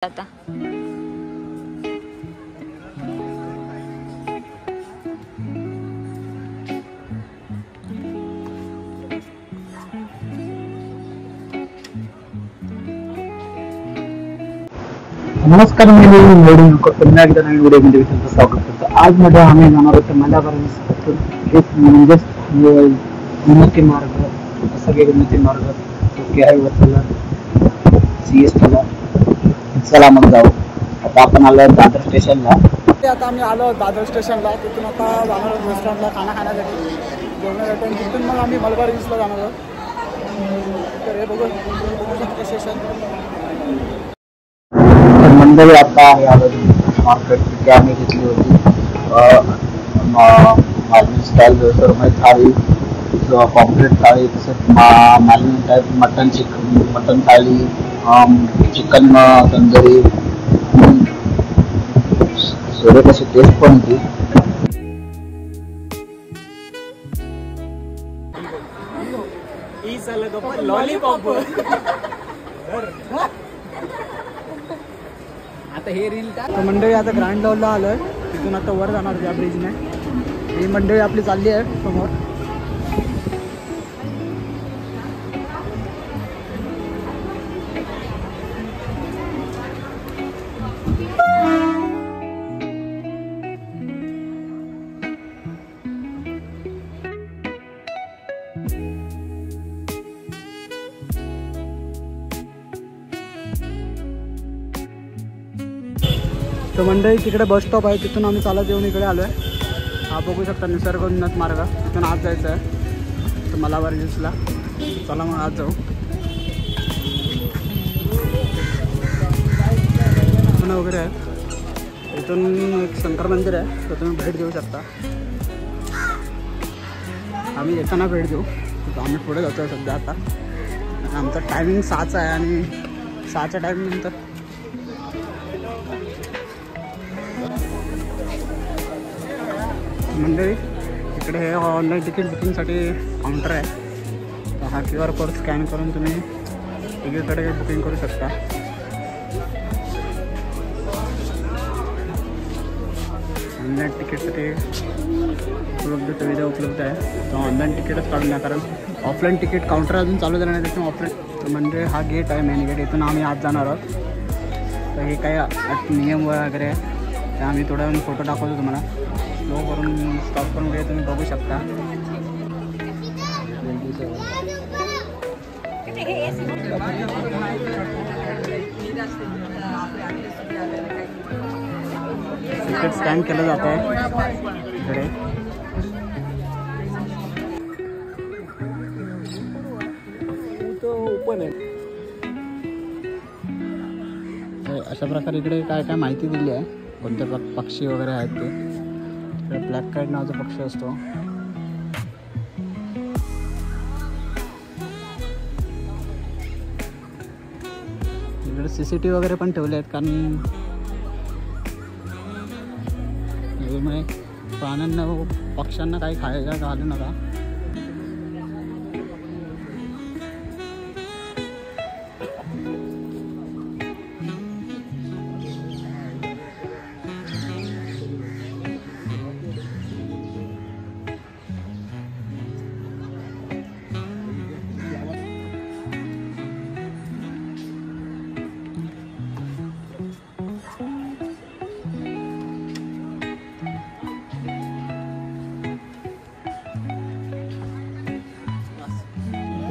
आता नमस्कार, मी पुन्हा एकदा नवीन व्हिडिओमध्ये तुमचं स्वागत करतो. आज मध्ये आम्ही जाणार होतो उन्नती मार्ग, सगळे उन्नती मार्ग वरचा CSTला. चला मग जाऊ. आता आपण आलो दादर स्टेशनला. आता आम्ही आलो दादर स्टेशनला. तिथून आता जाणार रेस्टॉरंटला खाना खाण्यासाठी, जेवणासाठी. तिथून मग आम्ही मलबार हिल्सला जाणार आहोत. तर हे बघू स्टेशन. मंडळी आता आलो मार्केट. तिथे आम्ही घेतली होती मालवणी स्टाईल सरमई थाळी, पॉम्प्लेट थाळी, तसंच मालवणी टाईप मटन थाळी, चिकन तंदुरी. सगळे कशी टेस्ट पण होती. लॉलीपॉप. आता हे रील तर मंडळी आता ग्रँड लॉजला आलोय. तिथून आता वर जाणार त्या ब्रिजने. ही मंडळी आपली चालली आहे समोर. तर मंडळी तिकडे बस स्टॉप आहे, तिथून आम्ही चालत येऊन इकडे आलो आहे. हा बघू शकता निसर्ग उन्नत मार्ग. तिथून आज जायचं आहे तर मलबार हिल्सला. चला मग आज जाऊ. दुकानं वगैरे आहेत. इथून एक शंकर मंदिर आहे, तर तुम्ही भेट देऊ शकता. आम्ही येताना भेट देऊ. तर आम्ही पुढे जातो आहे सध्या. आता आमचा टायमिंग 6चा आहे आणि 6च्या टायमिंग नंतर मंडळी इकडे हे ऑनलाईन तिकीट बुकिंगसाठी काउंटर आहे. तर हा QR कोड स्कॅन करून तुम्ही तिकीटकडे बुकिंग करू शकता. ऑनलाईन तिकीटसाठी सुविधा उपलब्ध आहे. तर ऑनलाईन तिकीटच काढून द्या, कारण ऑफलाईन तिकीट काउंटर अजून चालू झालं नाही त्याच्यामुळे ऑफलाईन. तर म्हणजे हा गेट आहे, मेन गेट. इथून आम्ही आज जाणार आहोत. तर हे काही नियम वगैरे आहे ते आम्ही थोड्या वेळ फोटो दाखवतो तुम्हाला. स्लो करून स्टॉप करून वगैरे तुम्ही बघू शकता. तिकीट स्कॅन केलं जात आहे इकडे. ओपन आहे. अशा प्रकारे इकडे काय काय माहिती दिली आहे, कोणते पक्षी वगैरे आहेत ते. ब्लॅक काईट नावाचा पक्षी असतो. इकडे CCTV वगैरे पण ठेवले आहेत, कारण प्राण्यांना पक्ष्यांना काही खायला घालू नका.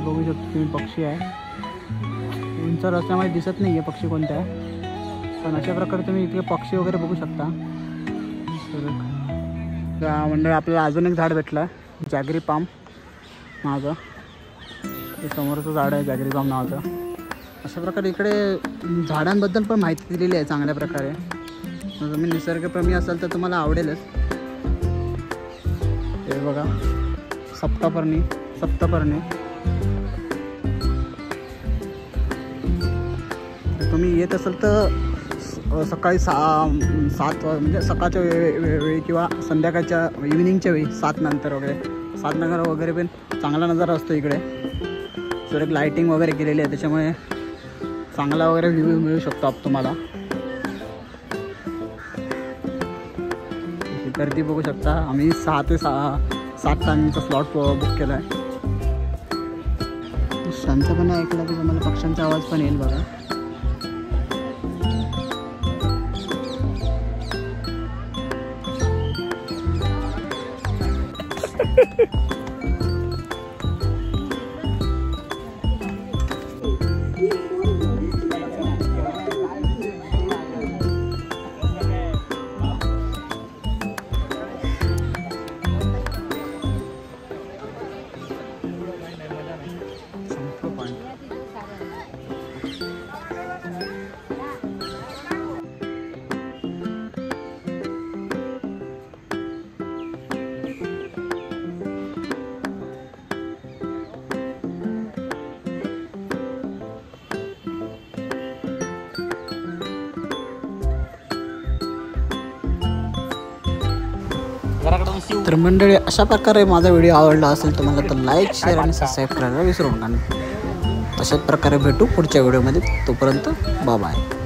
बघू शकतो तुम्ही पक्षी आहे. उंच रस्त्यामध्ये दिसत नाही आहे पक्षी कोणत्या आहे, पण अशा प्रकारे तुम्ही इथे पक्षी वगैरे बघू शकता. मंडळी आपल्याला अजून एक झाड भेटलं आहे, जॅगरी पाम नावाचं. ते समोरचं झाड आहे जॅगरी पाम नावाचं. अशा प्रकारे इकडे झाडांबद्दल पण माहिती दिलेली आहे चांगल्या प्रकारे. तुम्ही निसर्गप्रेमी असाल तर तुम्हाला आवडेलच. हे बघा सप्तपर्णी. तुम्ही येत असाल तर सकाळी 7 म्हणजे सकाळच्या वेळी किंवा संध्याकाळच्या इव्हिनिंगच्या वेळी 7 नंतर वगैरे पण चांगला नजारा असतो इकडे. सर एक लाईटिंग वगैरे केलेली आहे, त्याच्यामुळे चांगला वगैरे व्ह्यू मिळू शकतो तुम्हाला. गर्दी बघू शकता. आम्ही 6 ते 7 टायमिंगचा स्लॉट बुक केला आहे. शांतपणे ऐकला की तुम्हाला पक्ष्यांचा आवाज पण येईल बघा. तर मंडळी, अशा प्रकारे माझा व्हिडिओ आवडला असेल तुम्हाला तर लाईक, शेअर आणि सबस्क्राईब करायला विसरू नका. तशाच प्रकारे भेटू पुढच्या व्हिडिओमध्ये. तोपर्यंत बाय बाय.